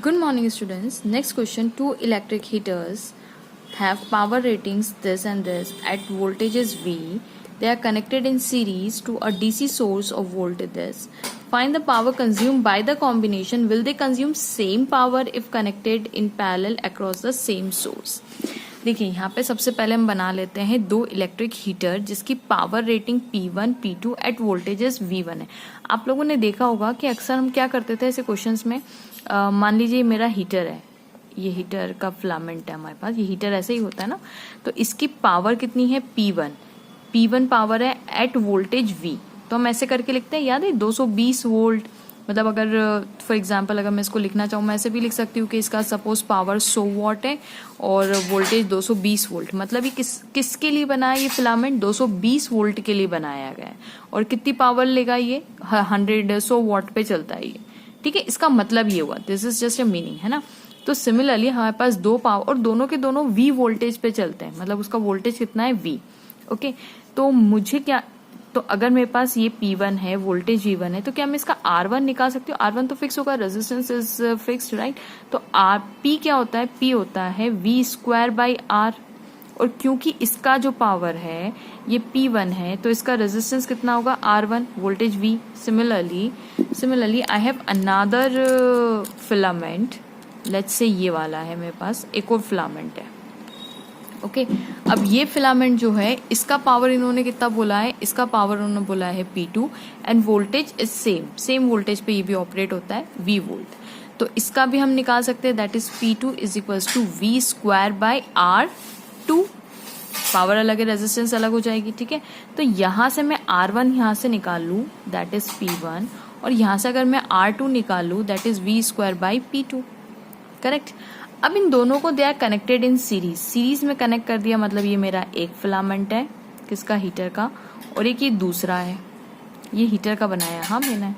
Good morning, students. Next question. Two electric heaters have power ratings this and this at voltages V. They are connected in series to a DC source of voltage this. Find the power consumed by the combination. Will they consume same power if connected in parallel across the same source? देखिए यहाँ पे सबसे पहले हम बना लेते हैं दो इलेक्ट्रिक हीटर जिसकी power rating P1 P2 at voltages V1 है। आप लोगों ने देखा होगा कि अक्सर हम क्या करते थे ऐसे क्वेश्चंस में, मान लीजिए मेरा हीटर है, ये हीटर का फिलामेंट है हमारे पास, ये हीटर ऐसे ही होता है ना, तो इसकी पावर कितनी है P1 पावर है एट वोल्टेज V। तो हम ऐसे करके लिखते हैं, याद है 220 वोल्ट, मतलब अगर फॉर एग्जांपल अगर मैं इसको लिखना चाहूँ मैं ऐसे भी लिख सकती हूँ कि इसका सपोज पावर 100 वॉट है और वोल्टेज 220 वोल्ट। मतलब ये किसके लिए बना है, ये फिलामेंट 220 वोल्ट के लिए बनाया गया है। और कितनी पावर लेगा ये, 100 वॉट पे चलता है ये, ठीक है। इसका मतलब ये हुआ, this is just a meaning, है ना। तो सिमिलरली हमारे पास दो पावर और दोनों के दोनों V वोल्टेज पे चलते हैं, मतलब उसका वोल्टेज कितना है V। ओके, तो मुझे क्या, तो अगर मेरे पास ये P1 है, वोल्टेज V1 है, तो क्या मैं इसका R1 निकाल सकती हूँ। R1 तो फिक्स होगा, रेजिस्टेंस इज फिक्स्ड, राइट। तो P क्या होता है, P होता है V²/R। और क्योंकि इसका जो पावर है ये P1 है तो इसका रेजिस्टेंस कितना होगा, R1, voltage V। Similarly I have another filament, let's say ये वाला है मेरे पास, एक और फिलामेंट है। ओके, अब ये फिलामेंट जो है इसका पावर इन्होंने कितना बोला है, इसका पावर उन्होंने बोला है P2 end voltage is same voltage पे ये भी ऑपरेट होता है V वोल्ट। तो इसका भी हम निकाल सकते हैं, that is P2 is equals to V²/R2। Power अलग है, रेजिस्टेंस अलग हो जाएगी, ठीक है। तो यहां से मैं R1 यहां से निकाल लू, दैट इज P1, और यहां से अगर मैं R2 निकाल लू, दैट इज V²/P2, करेक्ट। अब इन दोनों को they are connected in series में कनेक्ट कर दिया, मतलब ये मेरा एक फिलामेंट है किसका, हीटर का, और एक ये दूसरा है, ये हीटर का बनाया, हाँ मैंने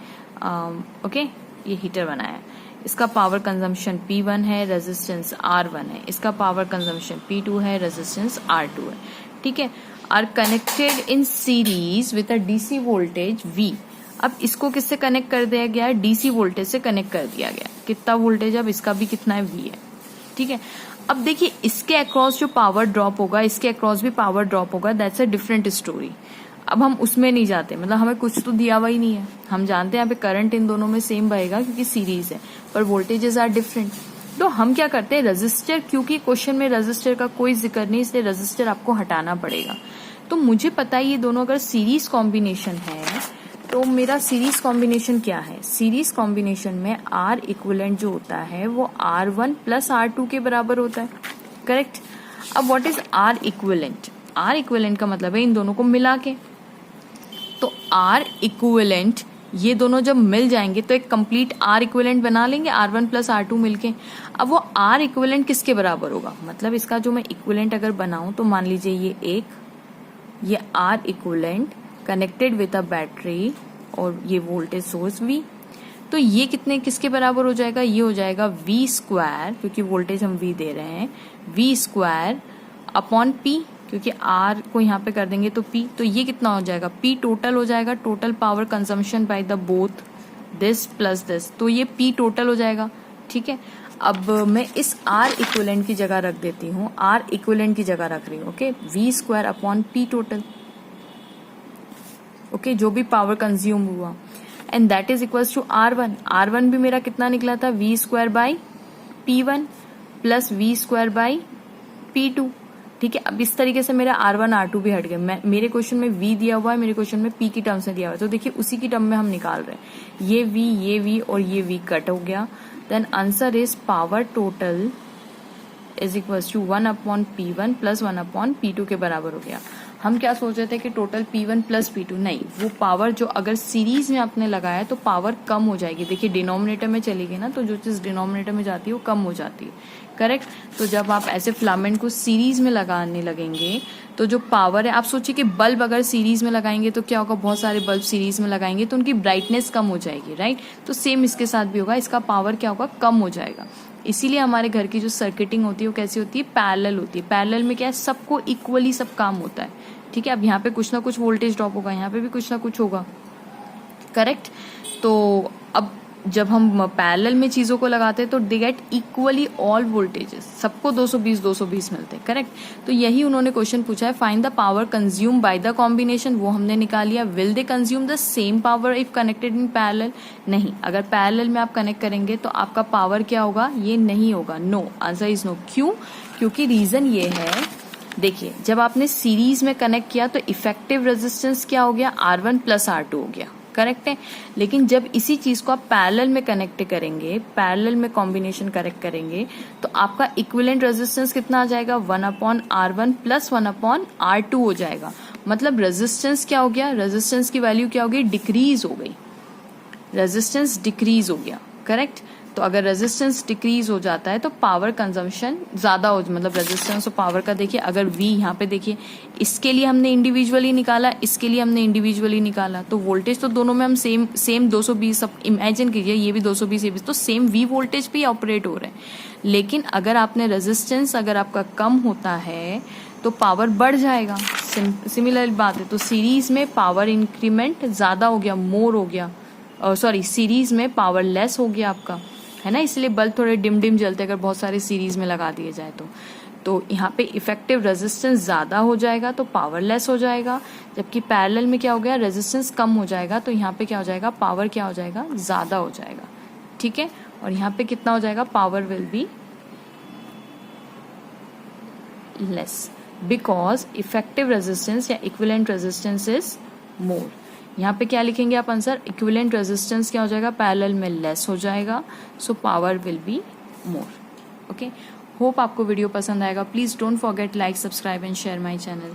ओके, ये हीटर बनाया। इसका पावर कंजम्पशन P1 है, रेजिस्टेंस R1 है, इसका पावर कंजम्पशन P2 है, रेजिस्टेंस R2 है, ठीक है। Are connected in series with a DC voltage V। अब इसको किससे कनेक्ट कर दिया गया है, DC वोल्टेज से कनेक्ट कर दिया गया। कितना वोल्टेज, अब इसका भी कितना है, V है, ठीक है। अब देखिए इसके अक्रॉस जो पावर ड्रॉप होगा, इसके अक्रॉस भी पावर ड्रॉप होगा, दैट्स अ डिफरेंट स्टोरी। अब हम उसमें नहीं जाते, मतलब हमें कुछ तो दिया हुआ ही नहीं है, हम जानते हैं यहाँ पे करंट इन दोनों में सेम बहेगा क्योंकि सीरीज है, पर वोल्टेजेस आर डिफरेंट। तो हम क्या करते हैं, रजिस्टर, क्योंकि क्वेश्चन में रजिस्टर का कोई जिक्र नहीं, इसलिए रजिस्टर आपको हटाना पड़ेगा। तो मुझे पता है ये दोनों अगर सीरीज कॉम्बिनेशन है तो मेरा सीरीज कॉम्बिनेशन क्या है, सीरीज कॉम्बिनेशन में R इक्विवेलेंट जो होता है वो R1 प्लस R2 के बराबर होता है, करेक्ट। अब what is R equivalent, R equivalent का मतलब है इन दोनों को मिला के। तो R इक्विवेलेंट ये दोनों जब मिल जाएंगे तो एक कंप्लीट R इक्विवेलेंट बना लेंगे, R1 प्लस R2 मिलके। अब वो R इक्विवेलेंट किसके बराबर होगा, मतलब इसका जो मैं इक्विवेलेंट अगर बनाऊं तो मान लीजिए ये R equivalent connected with a battery और ये वोल्टेज सोर्स V। तो ये कितने किसके बराबर हो जाएगा, ये हो जाएगा V², क्योंकि वोल्टेज हम V दे रहे हैं, V²/P, क्योंकि R को यहाँ पे कर देंगे तो P। तो ये कितना हो जाएगा, P टोटल हो जाएगा, total power consumption by the both this plus this, तो ये P टोटल हो जाएगा, ठीक है। अब मैं इस R इक्विवेलेंट की जगह रख देती हूँ, R इक्विवेलेंट की जगह रख रही हूँ, ओके, V²/P टोटल, ओके, जो भी पावर कंज्यूम हुआ, and that is equals to R1 भी मेरा कितना निकला था, V²/P1 प्लस V²/P2, ठीक है। अब इस तरीके से मेरा R1 R2 भी हट गया, मेरे क्वेश्चन में V दिया हुआ है, मेरे क्वेश्चन में P की टर्म्स में दिया हुआ है, तो देखिए उसी की टर्म में हम निकाल रहे हैं, ये V और ये V कट हो गया। Then answer is power total is equals to 1/P1 plus 1/P2 के बराबर हो गया। हम क्या सोच रहे थे कि टोटल P1 प्लस P2, नहीं, वो पावर जो अगर सीरीज में आपने लगाया तो पावर कम हो जाएगी। देखिए डिनोमिनेटर में चली गई ना, तो जो चीज डिनोमिनेटर में जाती है वो कम हो जाती है, करेक्ट। तो जब आप ऐसे फिलामेंट को सीरीज में लगाने लगेंगे तो जो पावर है, आप सोचिए कि बल्ब अगर सीरीज में लगाएंगे तो क्या होगा, बहुत सारे बल्ब सीरीज में लगाएंगे तो उनकी ब्राइटनेस कम हो जाएगी, राइट। तो सेम इसके साथ भी होगा, इसका पावर क्या होगा, कम हो जाएगा। इसीलिए हमारे घर की जो सर्किटिंग होती है वो कैसी होती है, पैरेलल होती है। पैरेलल में क्या है, सबको इक्वली सब काम होता है, ठीक है। अब यहाँ पे कुछ ना कुछ वोल्टेज ड्रॉप होगा, यहाँ पे भी कुछ ना कुछ होगा, करेक्ट। तो अब जब हम पैरेलल में चीज़ों को लगाते हैं तो they get equally all voltages, सबको 220 मिलते हैं, करेक्ट। तो यही उन्होंने क्वेश्चन पूछा है, find the power consume by the combination, वो हमने निकाल लिया। Will they consume the same power if connected in parallel, नहीं, अगर पैरेलल में आप कनेक्ट करेंगे तो आपका पावर क्या होगा, ये नहीं होगा, नो, आंसर इज नो। क्यों? क्योंकि रीजन ये है, देखिए जब आपने सीरीज में कनेक्ट किया तो इफेक्टिव रेजिस्टेंस क्या हो गया, R1 प्लस R2 हो गया, करेक्ट है। लेकिन जब इसी चीज को आप पैरेलल में कनेक्ट करेंगे, पैरेलल में कॉम्बिनेशन करेक्ट करेंगे, तो आपका इक्विवेलेंट रेजिस्टेंस कितना आ जाएगा, 1/R1 प्लस 1/R2 हो जाएगा। मतलब रेजिस्टेंस क्या हो गया, रेजिस्टेंस की वैल्यू क्या हो गई, डिक्रीज हो गई, रेजिस्टेंस डिक्रीज हो गया, करेक्ट। तो अगर रेजिस्टेंस डिक्रीज हो जाता है तो पावर कंजम्पशन ज्यादा हो, मतलब रेजिस्टेंस और पावर का देखिए, अगर V यहाँ पे देखिए, इसके लिए हमने इंडिविजुअली निकाला, इसके लिए हमने इंडिविजुअली निकाला, तो वोल्टेज तो दोनों में हम सेम 220, अब इमेजिन कीजिए ये भी 220 ये भी, तो सेम V वोल्टेज पे ऑपरेट हो रहे हैं। लेकिन अगर आपने रेजिस्टेंस अगर आपका कम होता है तो पावर बढ़ जाएगा, सिमिलर बात है। तो सीरीज में पावर इंक्रीमेंट ज्यादा हो गया, मोर हो गया, सॉरी सीरीज में पावर लेस हो गया आपका, है ना, इसलिए बल्ब थोड़े डिम डिम जलते अगर बहुत सारे सीरीज में लगा दिए जाए तो यहाँ पे इफेक्टिव रेजिस्टेंस ज्यादा हो जाएगा तो पावर लेस हो जाएगा, जबकि पैरेलल में क्या हो गया, रेजिस्टेंस कम हो जाएगा तो यहाँ पे क्या हो जाएगा, पावर क्या हो जाएगा, ज्यादा हो जाएगा, ठीक है। और यहाँ पे कितना हो जाएगा, power will be less because effective resistance या इक्विवेलेंट रेजिस्टेंस इज मोर। यहाँ पे क्या लिखेंगे आप आंसर, इक्विवेलेंट रेजिस्टेंस क्या हो जाएगा, पैरेलल में लेस हो जाएगा, so power will be more. Okay, hope आपको वीडियो पसंद आएगा। Please don't forget like, subscribe and share my channel.